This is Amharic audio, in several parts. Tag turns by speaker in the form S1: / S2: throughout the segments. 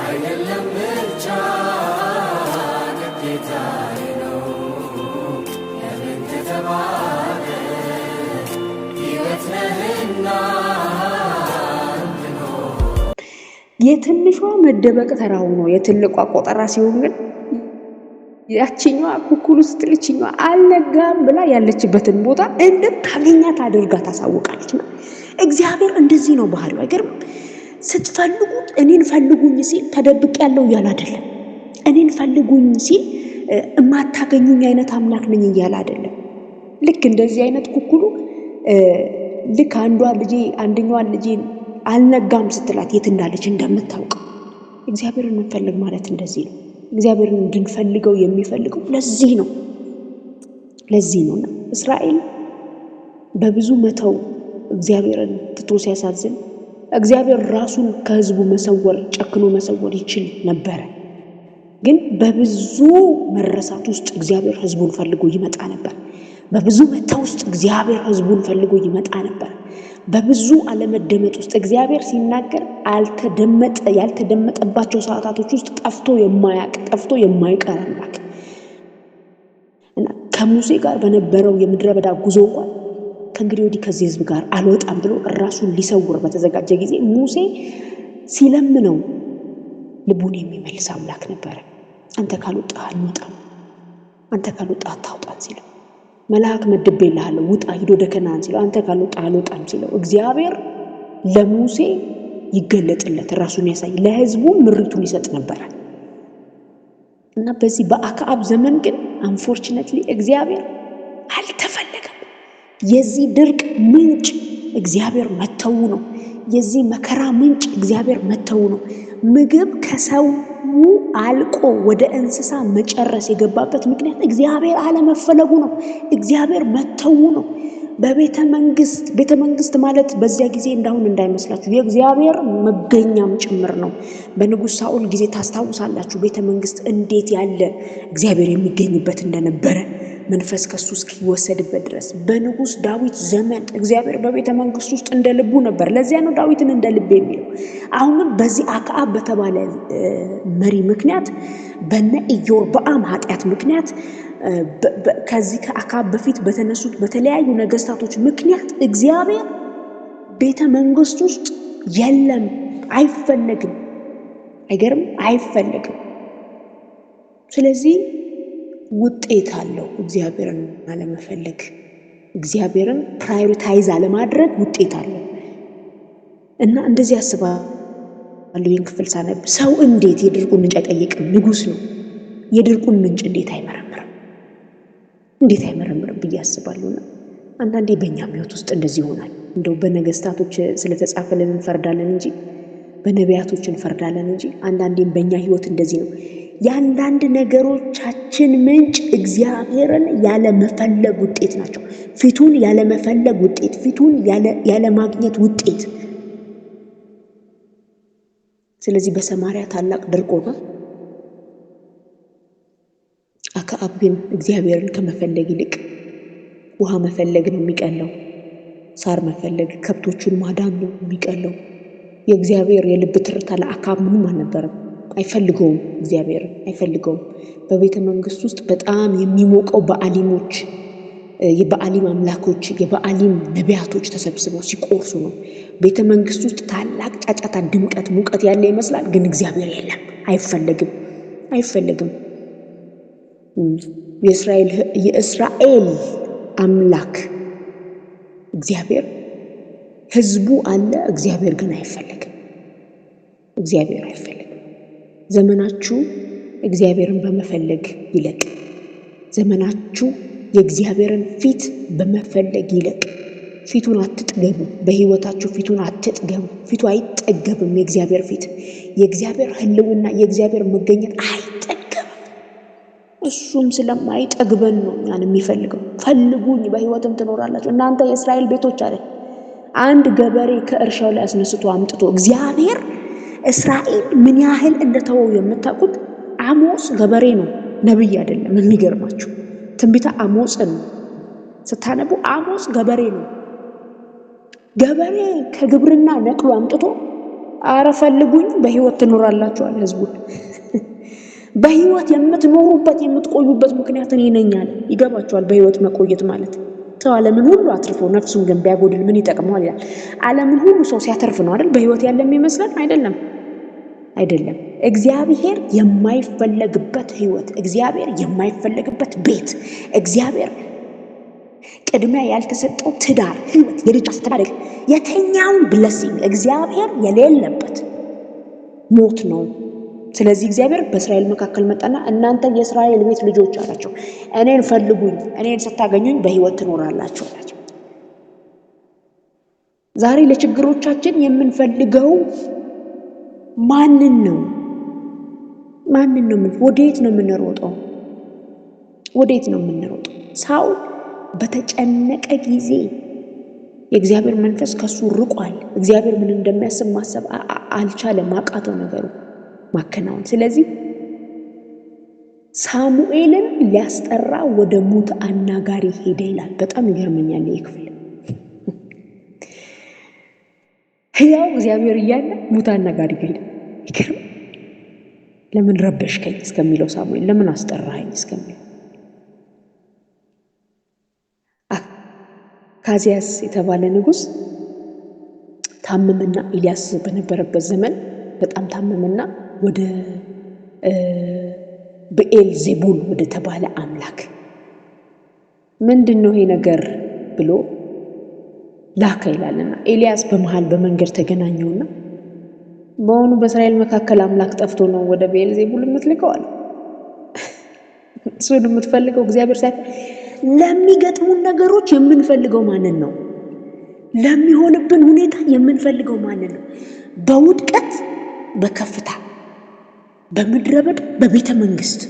S1: አይደለም ብቻ ግዴታዬ ነው ለምን ተባለ ሕይወት ነህና
S2: የትንሿ መደበቅ ተራው ነው የትልቋ ቆጠራ ሲሆን ግን ያቺኛዋ ኩኩሉ ስትል ይችኛዋ አልነጋም ብላ ያለችበትን ቦታ እንድታገኛት አድርጋ ታሳውቃለች። እና እግዚአብሔር እንደዚህ ነው ባህሪው። አይገርም? ስትፈልጉት እኔን ፈልጉኝ ሲል ተደብቅ ያለው እያለ አይደለም። እኔን ፈልጉኝ ሲል የማታገኙኝ አይነት አምላክ ነኝ እያለ አይደለም። ልክ እንደዚህ አይነት ኩኩሉ ልክ አንደኛዋን ልጄ አልነጋም ስትላት የት እንዳለች እንደምታውቅ እግዚአብሔርን እንፈልግ ማለት እንደዚህ ነው። እግዚአብሔርን እንድንፈልገው የሚፈልገው ለዚህ ነው። እስራኤል በብዙ መተው እግዚአብሔርን ትቶ ሲያሳዝን እግዚአብሔር ራሱን ከህዝቡ መሰወር ጨክኖ መሰወር ይችል ነበረ። ግን በብዙ መረሳት ውስጥ እግዚአብሔር ህዝቡን ፈልጎ ይመጣ ነበር። በብዙ መተው ውስጥ እግዚአብሔር ህዝቡን ፈልጎ ይመጣ ነበር። በብዙ አለመደመጥ ውስጥ እግዚአብሔር ሲናገር ያልተደመጠባቸው ሰዓታቶች ውስጥ ጠፍቶ የማይቀር አምላክ እና ከሙሴ ጋር በነበረው የምድረ በዳ ጉዞ እንኳን ከእንግዲህ ወዲህ ከዚህ ህዝብ ጋር አልወጣም ብሎ ራሱን ሊሰውር በተዘጋጀ ጊዜ ሙሴ ሲለምነው ልቡን የሚመልስ አምላክ ነበረ። አንተ ካልወጣህ አንወጣም፣ አንተ ካልወጣህ አታውጣን ሲለው፣ መልአክ መድቤልሃለሁ ውጣ ሂድ ወደ ከነዓን ሲለው፣ አንተ ካልወጣህ አልወጣም ሲለው፣ እግዚአብሔር ለሙሴ ይገለጥለት ራሱን ያሳይ ለህዝቡ ምሪቱን ይሰጥ ነበር። እና በዚህ በአክዓብ ዘመን ግን አንፎርቹኔትሊ እግዚአብሔር አልተፈለገም። የዚህ ድርቅ ምንጭ እግዚአብሔር መተው ነው። የዚህ መከራ ምንጭ እግዚአብሔር መተው ነው። ምግብ ከሰው አልቆ ወደ እንስሳ መጨረስ የገባበት ምክንያት እግዚአብሔር አለመፈለጉ ነው። እግዚአብሔር መተው ነው። በቤተ መንግስት ማለት በዚያ ጊዜ እንዳሁን እንዳይመስላችሁ የእግዚአብሔር መገኛም ጭምር ነው። በንጉሥ ሳኦል ጊዜ ታስታውሳላችሁ ቤተ መንግስት እንዴት ያለ እግዚአብሔር የሚገኝበት እንደነበረ መንፈስ ከሱ እስኪወሰድበት ድረስ። በንጉሥ ዳዊት ዘመን እግዚአብሔር በቤተ መንግስት ውስጥ እንደ ልቡ ነበር። ለዚያ ነው ዳዊትን እንደ ልብ የሚለው። አሁን ግን በዚህ አክዓብ በተባለ መሪ ምክንያት በነ ኢዮርብዓም ኃጢአት ምክንያት ከዚህ ከአክዓብ በፊት በተነሱት በተለያዩ ነገስታቶች ምክንያት እግዚአብሔር ቤተ መንግስት ውስጥ የለም፣ አይፈለግም። አይገርም? አይፈለግም። ስለዚህ ውጤት አለው እግዚአብሔርን አለመፈለግ፣ እግዚአብሔርን ፕራዮሪታይዝ አለማድረግ ውጤት አለው። እና እንደዚህ አስባለሁ ይህን ክፍል ሳነብ ሰው እንዴት የድርቁን ምንጭ አይጠይቅም? ንጉሥ ነው። የድርቁን ምንጭ እንዴት አይመረምርም ብዬ አስባለሁና አንዳንዴ በእኛም ህይወት ውስጥ እንደዚህ ይሆናል። እንደው በነገስታቶች ስለተጻፈልን እንፈርዳለን እንጂ በነቢያቶች እንፈርዳለን እንጂ አንዳንዴም በእኛ ህይወት እንደዚህ ነው። የአንዳንድ ነገሮቻችን ምንጭ እግዚአብሔርን ያለመፈለግ ውጤት ናቸው። ፊቱን ያለመፈለግ ውጤት፣ ፊቱን ያለማግኘት ውጤት። ስለዚህ በሰማርያ ታላቅ ድርቅ ሆነ። አክዓብ ግን እግዚአብሔርን ከመፈለግ ይልቅ ውሃ መፈለግ ነው የሚቀለው፣ ሳር መፈለግ፣ ከብቶቹን ማዳን ነው የሚቀለው። የእግዚአብሔር የልብ ትርታ ለአክዓብ ምንም አልነበረም። አይፈልገውም፣ እግዚአብሔር አይፈልገውም። በቤተ መንግስት ውስጥ በጣም የሚሞቀው በአሊሞች፣ የበአሊም አምላኮች፣ የበአሊም ነቢያቶች ተሰብስበው ሲቆርሱ ነው። ቤተ መንግስት ውስጥ ታላቅ ጫጫታ፣ ድምቀት፣ ሙቀት ያለ ይመስላል፣ ግን እግዚአብሔር የለም፣ አይፈልግም። የእስራኤል አምላክ እግዚአብሔር ህዝቡ አለ፣ እግዚአብሔር ግን አይፈልግም። ዘመናችሁ እግዚአብሔርን በመፈለግ ይለቅ። ዘመናችሁ የእግዚአብሔርን ፊት በመፈለግ ይለቅ። ፊቱን አትጥገቡ። በህይወታችሁ ፊቱን አትጥገቡ። ፊቱ አይጠገብም። የእግዚአብሔር ህልውና፣ የእግዚአብሔር መገኘት አይጠገብም። እሱም ስለማይጠግበን ነው እኛን የሚፈልገው። ፈልጉኝ በህይወትም ትኖራላችሁ እናንተ የእስራኤል ቤቶች አለ። አንድ ገበሬ ከእርሻው ላይ አስነስቶ አምጥቶ እግዚአብሔር እስራኤል ምን ያህል እንደተወው የምታውቁት አሞጽ ገበሬ ነው፣ ነብይ አይደለም። የሚገርማችሁ ትንቢተ አሞጽን ስታነቡ አሞጽ ገበሬ ነው። ገበሬ ከግብርና ነቅሎ አምጥቶ አረ ፈልጉኝ በህይወት ትኖራላችሁ አለ ህዝቡን። በህይወት የምትኖሩበት የምትቆዩበት ምክንያት እኔ ነኝ አለ። ይገባችኋል? በህይወት መቆየት ማለት ሰው ዓለምን ሁሉ አትርፎ ነፍሱን ግን ቢያጎድል ምን ይጠቅመዋል ይላል። ዓለምን ሁሉ ሰው ሲያተርፍ ነው አይደል በህይወት ያለ የሚመስለን? አይደለም። እግዚአብሔር የማይፈለግበት ህይወት፣ እግዚአብሔር የማይፈለግበት ቤት፣ እግዚአብሔር ቅድሚያ ያልተሰጠው ትዳር፣ ህይወት፣ የልጅ አስተዳደግ፣ የትኛውን ብለሲንግ እግዚአብሔር የሌለበት ሞት ነው። ስለዚህ እግዚአብሔር በእስራኤል መካከል መጣና እናንተ የእስራኤል ቤት ልጆች አላቸው፣ እኔን ፈልጉኝ፣ እኔን ስታገኙኝ በህይወት ትኖራላችሁ አላቸው። ዛሬ ለችግሮቻችን የምንፈልገው ማንን ነው? ወዴት ነው የምንሮጠው? ሳውል በተጨነቀ ጊዜ የእግዚአብሔር መንፈስ ከሱ ርቋል። እግዚአብሔር ምን እንደሚያስብ ማሰብ አልቻለም። አቃተው ነገሩ ማከናወን። ስለዚህ ሳሙኤልን ሊያስጠራ ወደ ሙት አናጋሪ ሄደ ይላል። በጣም ይገርመኛል ይህ ክፍል። ሕያው እግዚአብሔር እያለ ሙት አናጋሪ ሄደ። ይገርም። ለምን ረበሽከኝ እስከሚለው ሳሙኤል ለምን አስጠራኸኝ እስከሚለው አካዝያስ የተባለ ንጉሥ ታመመና ኤልያስ በነበረበት ዘመን በጣም ታመመና ወደ ብዔልዜቡል ወደ ተባለ አምላክ ምንድነው ይሄ ነገር ብሎ ላከ ይላልና ኤልያስ በመሃል በመንገድ ተገናኘውና በእውኑ በእስራኤል መካከል አምላክ ጠፍቶ ነው ወደ ብዔልዜቡል የምትልከው አለ። እሱን የምትፈልገው እግዚአብሔር ሳይሆን ለሚገጥሙን ነገሮች የምንፈልገው ማንን ነው? ለሚሆንብን ሁኔታ የምንፈልገው ማንን ነው? በውድቀት በከፍታ በምድረ በዳ በቤተ መንግስት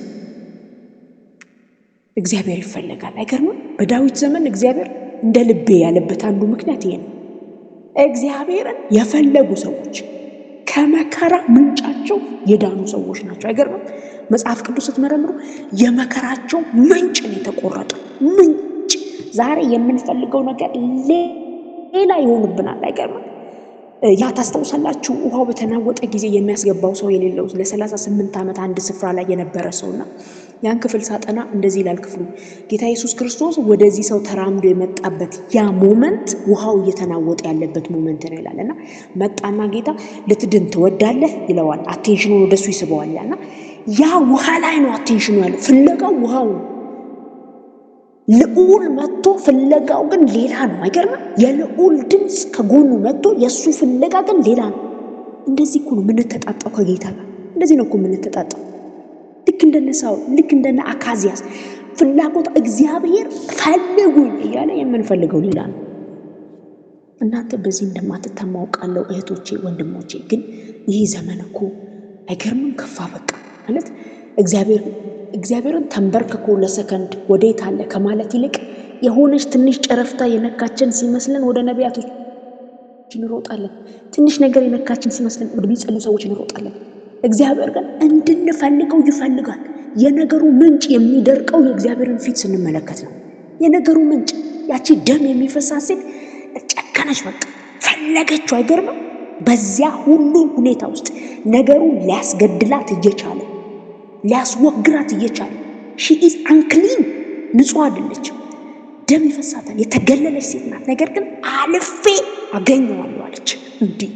S2: እግዚአብሔር ይፈልጋል። አይገርምም? በዳዊት ዘመን እግዚአብሔር እንደ ልቤ ያለበት አንዱ ምክንያት ይሄ ነው። እግዚአብሔርን የፈለጉ ሰዎች ከመከራ ምንጫቸው የዳኑ ሰዎች ናቸው። አይገርምም? መጽሐፍ ቅዱስ ስትመረምሩ የመከራቸው ምንጭ ነው የተቆረጠው። ምንጭ ዛሬ የምንፈልገው ነገር ሌላ ይሆንብናል። አይገርምም? ያ ታስታውሳላችሁ? ውሃው በተናወጠ ጊዜ የሚያስገባው ሰው የሌለው ለ38 ዓመት አንድ ስፍራ ላይ የነበረ ሰውና ያን ክፍል ሳጠና እንደዚህ ይላል ክፍሉ። ጌታ ኢየሱስ ክርስቶስ ወደዚህ ሰው ተራምዶ የመጣበት ያ ሞመንት ውሃው እየተናወጠ ያለበት ሞመንት ነው ይላልና መጣና ጌታ ልትድን ትወዳለህ ይለዋል። አቴንሽኑን ወደሱ ይስበዋል። ያና ያ ውሃ ላይ ነው አቴንሽኑ ያለው። ፍለጋው ውሃው ልዑል መጥቶ ፍለጋው ግን ሌላ ነው። አይገርምም? የልዑል ድምፅ ከጎኑ መጥቶ የእሱ ፍለጋ ግን ሌላ ነው። እንደዚህ እኮ ነው የምንተጣጣው ከጌታ ጋር። እንደዚህ ነው እኮ የምንተጣጣው። ልክ እንደነ ሳውል፣ ልክ እንደነ አካዝያስ ፍላጎት እግዚአብሔር ፈልጉኝ እያለ የምንፈልገው ሌላ ነው። እናንተ በዚህ እንደማትታሙ አውቃለሁ እህቶቼ፣ ወንድሞቼ። ግን ይህ ዘመን እኮ አይገርምም? ከፋ በቃ ማለት እግዚአብሔርን ተንበርክኮ ለሰከንድ ወዴት አለ ከማለት ይልቅ የሆነች ትንሽ ጨረፍታ የነካችን ሲመስለን ወደ ነቢያቶች እንሮጣለን። ትንሽ ነገር የነካችን ሲመስለን ወደ ሚጸልዩ ሰዎች እንሮጣለን። እግዚአብሔር ግን እንድንፈልገው ይፈልጋል። የነገሩ ምንጭ የሚደርቀው የእግዚአብሔርን ፊት ስንመለከት ነው። የነገሩ ምንጭ ያቺ ደም የሚፈሳት ሴት ጨከነች፣ በቃ ፈለገችው። አይገርምም? በዚያ ሁሉ ሁኔታ ውስጥ ነገሩን ሊያስገድላት እየቻለ ሊያስወግራት እየቻለ ሺ ኢዝ አንክሊን፣ ንጹህ አይደለችም፣ ደም ይፈሳታል፣ የተገለለች ሴት ናት። ነገር ግን አልፌ አገኘዋለሁ አለች። እንዲህ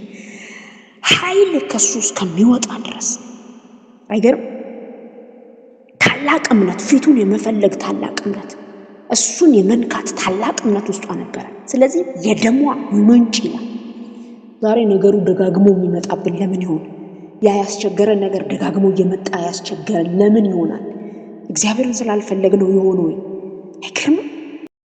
S2: ኃይል ከሱ እስከሚወጣ ድረስ አይገርም? ታላቅ እምነት፣ ፊቱን የመፈለግ ታላቅ እምነት፣ እሱን የመንካት ታላቅ እምነት ውስጧ ነበረ። ስለዚህ የደሟ ምንጭ ይላል። ዛሬ ነገሩ ደጋግሞ የሚመጣብን ለምን ይሆን? ያ ያስቸገረን ነገር ደጋግሞ እየመጣ ያስቸገረን ለምን ይሆናል? እግዚአብሔርን ስላልፈለግነው የሆነ ወይ? አይገርምም?